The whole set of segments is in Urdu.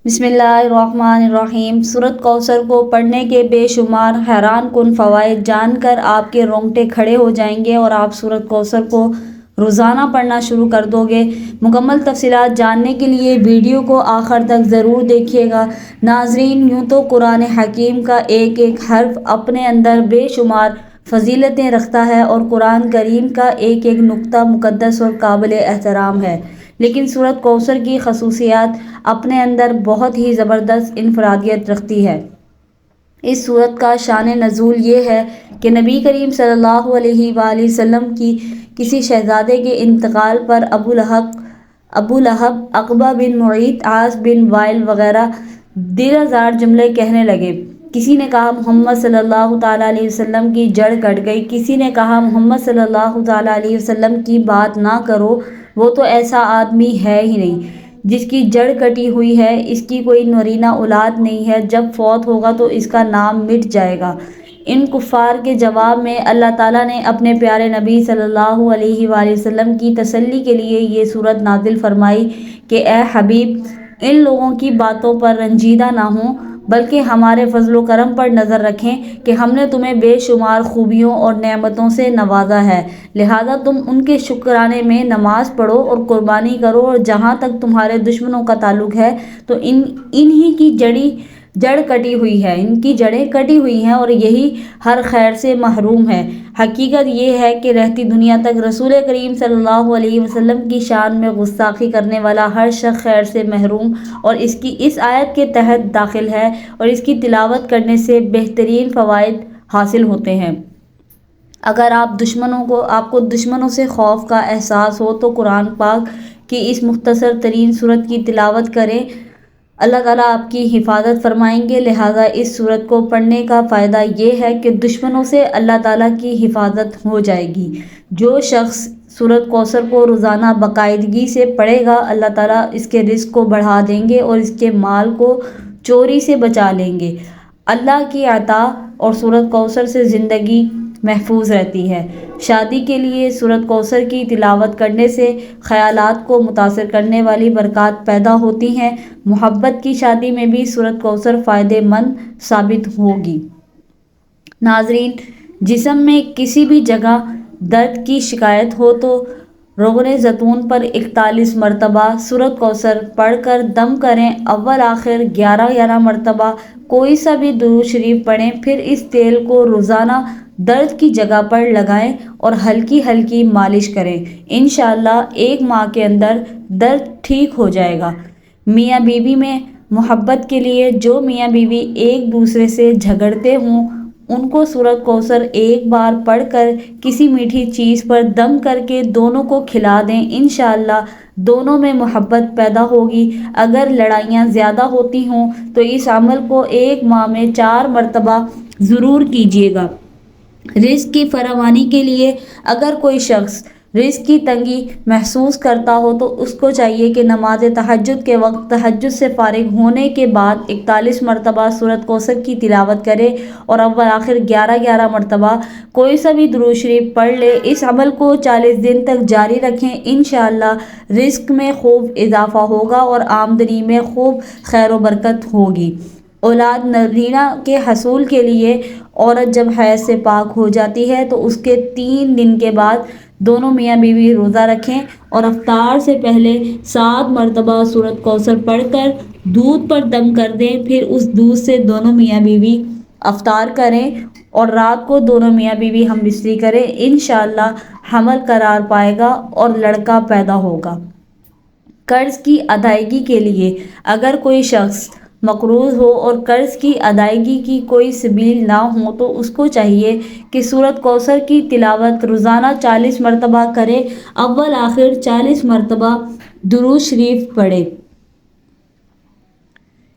بسم اللہ الرحمن الرحیم۔ سورۃ کوثر کو پڑھنے کے بے شمار حیران کن فوائد جان کر آپ کے رونگٹے کھڑے ہو جائیں گے اور آپ سورۃ کوثر کو روزانہ پڑھنا شروع کر دو گے۔ مکمل تفصیلات جاننے کے لیے ویڈیو کو آخر تک ضرور دیکھیے گا۔ ناظرین، یوں تو قرآن حکیم کا ایک ایک حرف اپنے اندر بے شمار فضیلتیں رکھتا ہے اور قرآن کریم کا ایک ایک نقطہ مقدس اور قابل احترام ہے، لیکن سورۃ کوثر کی خصوصیات اپنے اندر بہت ہی زبردست انفرادیت رکھتی ہے۔ اس سورت کا شان نزول یہ ہے کہ نبی کریم صلی اللہ علیہ وآلہ وسلم کی کسی شہزادے کے انتقال پر ابو لہب، عقبہ بن معیط، عاص بن وائل وغیرہ دیرزار جملے کہنے لگے۔ کسی نے کہا محمد صلی اللہ تعالیٰ علیہ وسلم کی جڑ کٹ گئی، کسی نے کہا محمد صلی اللہ تعالیٰ علیہ وسلم کی بات نہ کرو، وہ تو ایسا آدمی ہے ہی نہیں جس کی جڑ کٹی ہوئی ہے، اس کی کوئی نرینہ اولاد نہیں ہے، جب فوت ہوگا تو اس کا نام مٹ جائے گا۔ ان کفار کے جواب میں اللہ تعالیٰ نے اپنے پیارے نبی صلی اللہ علیہ وآلہ وسلم کی تسلی کے لیے یہ سورت نازل فرمائی کہ اے حبیب، ان لوگوں کی باتوں پر رنجیدہ نہ ہوں، بلکہ ہمارے فضل و کرم پر نظر رکھیں کہ ہم نے تمہیں بے شمار خوبیوں اور نعمتوں سے نوازا ہے، لہذا تم ان کے شکرانے میں نماز پڑھو اور قربانی کرو، اور جہاں تک تمہارے دشمنوں کا تعلق ہے تو انہی کی جڑ کٹی ہوئی ہے، ان کی جڑیں کٹی ہوئی ہیں اور یہی ہر خیر سے محروم ہے۔ حقیقت یہ ہے کہ رہتی دنیا تک رسول کریم صلی اللہ علیہ وسلم کی شان میں گستاخی کرنے والا ہر شخص خیر سے محروم اور اس آیت کے تحت داخل ہے، اور اس کی تلاوت کرنے سے بہترین فوائد حاصل ہوتے ہیں۔ اگر آپ کو دشمنوں سے خوف کا احساس ہو تو قرآن پاک کی اس مختصر ترین سورت کی تلاوت کریں، اللہ تعالیٰ آپ کی حفاظت فرمائیں گے۔ لہٰذا اس سورت کو پڑھنے کا فائدہ یہ ہے کہ دشمنوں سے اللہ تعالیٰ کی حفاظت ہو جائے گی۔ جو شخص سورت کوثر کو روزانہ باقاعدگی سے پڑھے گا، اللہ تعالیٰ اس کے رزق کو بڑھا دیں گے اور اس کے مال کو چوری سے بچا لیں گے۔ اللہ کی عطا اور سورت کوثر سے زندگی محفوظ رہتی ہے۔ شادی کے لیے سورت کوثر کی تلاوت کرنے سے خیالات کو متاثر کرنے والی برکات پیدا ہوتی ہیں۔ محبت کی شادی میں بھی سورت کوثر فائدہ مند ثابت ہوگی۔ ناظرین، جسم میں کسی بھی جگہ درد کی شکایت ہو تو روغن زیتون پر 41 مرتبہ سورت کوثر پڑھ کر دم کریں، اول آخر 11 مرتبہ کوئی سا بھی درود شریف پڑھیں، پھر اس تیل کو روزانہ درد کی جگہ پر لگائیں اور ہلکی ہلکی مالش کریں۔ انشاءاللہ 1 ماہ کے اندر درد ٹھیک ہو جائے گا۔ میاں بیوی میں محبت کے لیے جو میاں بیوی ایک دوسرے سے جھگڑتے ہوں، ان کو سورت کوثر ایک بار پڑھ کر کسی میٹھی چیز پر دم کر کے دونوں کو کھلا دیں، انشاءاللہ دونوں میں محبت پیدا ہوگی۔ اگر لڑائیاں زیادہ ہوتی ہوں تو اس عمل کو 1 ماہ میں 4 مرتبہ ضرور کیجیے گا۔ رزق کی فراوانی کے لیے اگر کوئی شخص رزق کی تنگی محسوس کرتا ہو تو اس کو چاہیے کہ نماز تہجد کے وقت تہجد سے فارغ ہونے کے بعد 41 مرتبہ سورت کوثر کی تلاوت کرے اور اول آخر 11 مرتبہ کوئی سا بھی درود شریف پڑھ لے۔ اس عمل کو 40 دن تک جاری رکھیں، انشاءاللہ رزق میں خوب اضافہ ہوگا اور آمدنی میں خوب خیر و برکت ہوگی۔ اولاد نرینہ کے حصول کے لیے عورت جب حیض سے پاک ہو جاتی ہے تو اس کے 3 دن کے بعد دونوں میاں بیوی روزہ رکھیں اور افطار سے پہلے 7 مرتبہ سورت کوثر پڑھ کر دودھ پر دم کر دیں، پھر اس دودھ سے دونوں میاں بیوی افطار کریں اور رات کو دونوں میاں بیوی ہم بستری کریں، انشاءاللہ حمل قرار پائے گا اور لڑکا پیدا ہوگا۔ قرض کی ادائیگی کے لیے اگر کوئی شخص مقروض ہو اور قرض کی ادائیگی کی کوئی سبیل نہ ہو تو اس کو چاہیے کہ سورت کوثر کی تلاوت روزانہ 40 مرتبہ کرے، اول آخر 40 مرتبہ درود شریف پڑھے۔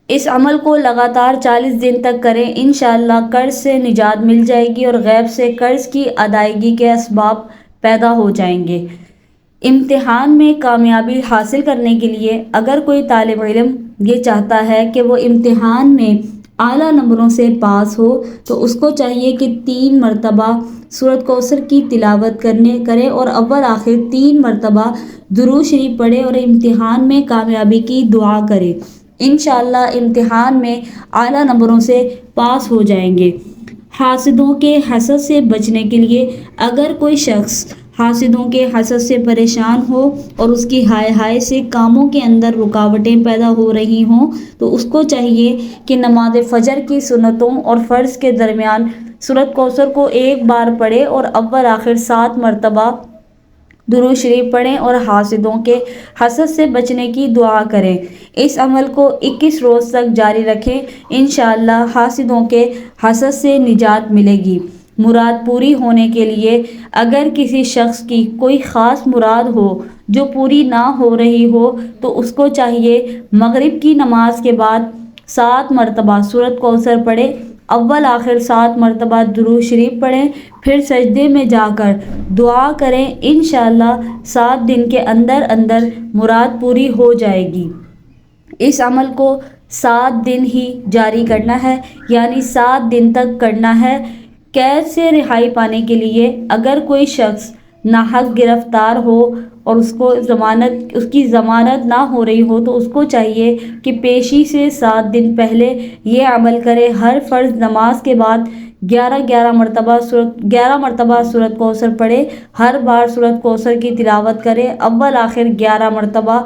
اس عمل کو لگاتار 40 دن تک کریں، انشاءاللہ قرض سے نجات مل جائے گی اور غیب سے قرض کی ادائیگی کے اسباب پیدا ہو جائیں گے۔ امتحان میں کامیابی حاصل کرنے کے لیے اگر کوئی طالب علم یہ چاہتا ہے کہ وہ امتحان میں اعلیٰ نمبروں سے پاس ہو تو اس کو چاہیے کہ 3 مرتبہ سورت کوثر کی تلاوت کرے اور اول آخر 3 مرتبہ درود شریف پڑھے اور امتحان میں کامیابی کی دعا کرے۔ انشاءاللہ امتحان میں اعلیٰ نمبروں سے پاس ہو جائیں گے۔ حاسدوں کے حسد سے بچنے کے لیے اگر کوئی شخص حاسدوں کے حسد سے پریشان ہو اور اس کی ہائے ہائے سے کاموں کے اندر رکاوٹیں پیدا ہو رہی ہوں تو اس کو چاہیے کہ نماز فجر کی سنتوں اور فرض کے درمیان سورۃ کوثر کو ایک بار پڑھے اور اول آخر 7 مرتبہ درود شریف پڑھیں اور حاسدوں کے حسد سے بچنے کی دعا کریں۔ اس عمل کو 21 روز تک جاری رکھیں، انشاءاللہ حاسدوں کے حسد سے نجات ملے گی۔ مراد پوری ہونے کے لیے اگر کسی شخص کی کوئی خاص مراد ہو جو پوری نہ ہو رہی ہو تو اس کو چاہیے مغرب کی نماز کے بعد 7 مرتبہ سورۃ کوثر پڑھے، اول آخر 7 مرتبہ درود شریف پڑھیں، پھر سجدے میں جا کر دعا کریں، انشاءاللہ 7 دن کے اندر اندر مراد پوری ہو جائے گی۔ اس عمل کو 7 دن ہی جاری کرنا ہے، یعنی 7 دن تک کرنا ہے۔ قید سے رہائی پانے کے لیے اگر کوئی شخص ناحق گرفتار ہو اور اس کی ضمانت نہ ہو رہی ہو تو اس کو چاہیے کہ پیشی سے 7 دن پہلے یہ عمل کرے۔ ہر فرض نماز کے بعد 11 مرتبہ سورۃ کوثر پڑھے، ہر بار سورۃ کوثر کی تلاوت کرے، اول آخر 11 مرتبہ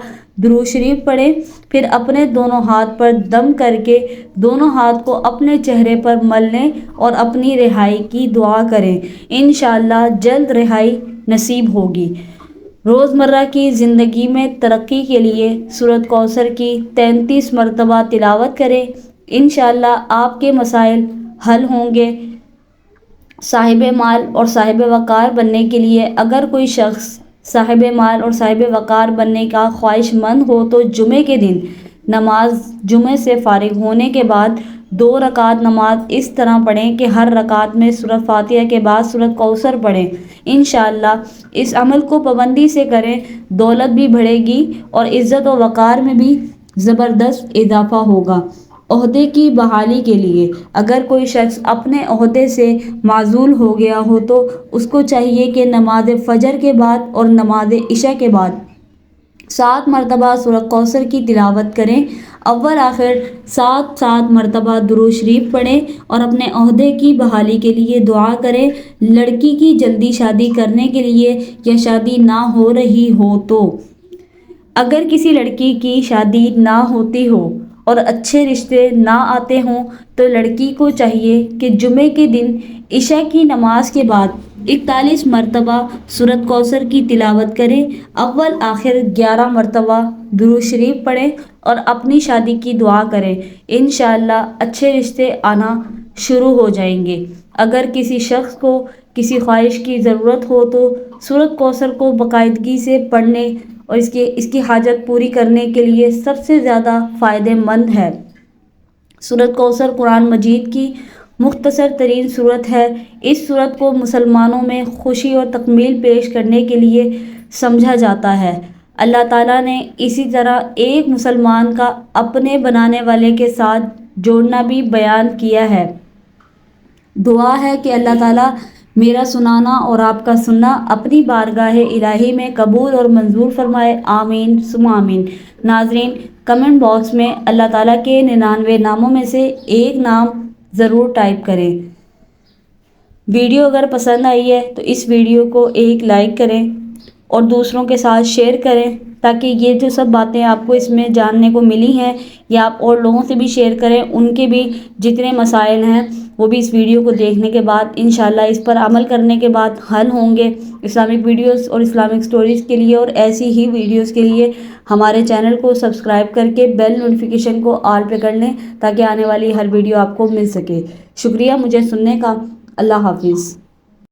درود شریف پڑھیں، پھر اپنے دونوں ہاتھ پر دم کر کے دونوں ہاتھ کو اپنے چہرے پر مل لیں اور اپنی رہائی کی دعا کریں، انشاءاللہ جلد رہائی نصیب ہوگی۔ روزمرہ کی زندگی میں ترقی کے لیے سورۃ کوثر کی 33 مرتبہ تلاوت کریں، انشاءاللہ آپ کے مسائل حل ہوں گے۔ صاحب مال اور صاحب وقار بننے کے لیے اگر کوئی شخص صاحب مال اور صاحب وقار بننے کا خواہش مند ہو تو جمعے کے دن نماز جمعے سے فارغ ہونے کے بعد 2 رکعت نماز اس طرح پڑھیں کہ ہر رکعت میں سورۃ فاتحہ کے بعد سورۃ کوثر پڑھیں، انشاءاللہ اس عمل کو پابندی سے کریں، دولت بھی بڑھے گی اور عزت و وقار میں بھی زبردست اضافہ ہوگا۔ عہدے کی بحالی کے لیے اگر کوئی شخص اپنے عہدے سے معزول ہو گیا ہو تو اس کو چاہیے کہ نماز فجر کے بعد اور نماز عشاء کے بعد 7 مرتبہ سورۃ کوثر کی تلاوت کریں، اول آخر 7 مرتبہ درود شریف پڑھیں اور اپنے عہدے کی بحالی کے لیے دعا کریں۔ لڑکی کی جلدی شادی کرنے کے لیے یا شادی نہ ہو رہی ہو تو اگر کسی لڑکی کی شادی نہ ہوتی ہو اور اچھے رشتے نہ آتے ہوں تو لڑکی کو چاہیے کہ جمعے کے دن عشاء کی نماز کے بعد 41 مرتبہ سورۃ کوثر کی تلاوت کریں، اول آخر 11 مرتبہ درود شریف پڑھیں اور اپنی شادی کی دعا کریں، انشاءاللہ اچھے رشتے آنا شروع ہو جائیں گے۔ اگر کسی شخص کو کسی خواہش کی ضرورت ہو تو سورۃ کوثر کو باقاعدگی سے پڑھنے اور اس کی حاجت پوری کرنے کے لیے سب سے زیادہ فائدہ مند ہے۔ سورۃ کوثر قرآن مجید کی مختصر ترین سورت ہے۔ اس سورت کو مسلمانوں میں خوشی اور تکمیل پیش کرنے کے لیے سمجھا جاتا ہے۔ اللہ تعالیٰ نے اسی طرح ایک مسلمان کا اپنے بنانے والے کے ساتھ جوڑنا بھی بیان کیا ہے۔ دعا ہے کہ اللہ تعالیٰ میرا سنانا اور آپ کا سننا اپنی بارگاہ الہی میں قبول اور منظور فرمائے، آمین ثم آمین۔ ناظرین، کمنٹ باکس میں اللہ تعالیٰ کے 99 ناموں میں سے ایک نام ضرور ٹائپ کریں۔ ویڈیو اگر پسند آئی ہے تو اس ویڈیو کو ایک لائک کریں اور دوسروں کے ساتھ شیئر کریں تاکہ یہ جو سب باتیں آپ کو اس میں جاننے کو ملی ہیں یا آپ اور لوگوں سے بھی شیئر کریں، ان کے بھی جتنے مسائل ہیں وہ بھی اس ویڈیو کو دیکھنے کے بعد انشاءاللہ اس پر عمل کرنے کے بعد حل ہوں گے۔ اسلامک ویڈیوز اور اسلامک سٹوریز کے لیے اور ایسی ہی ویڈیوز کے لیے ہمارے چینل کو سبسکرائب کر کے بیل نوٹیفیکیشن کو آل پہ کر لیں تاکہ آنے والی ہر ویڈیو آپ کو مل سکے۔ شکریہ مجھے سننے کا۔ اللہ حافظ۔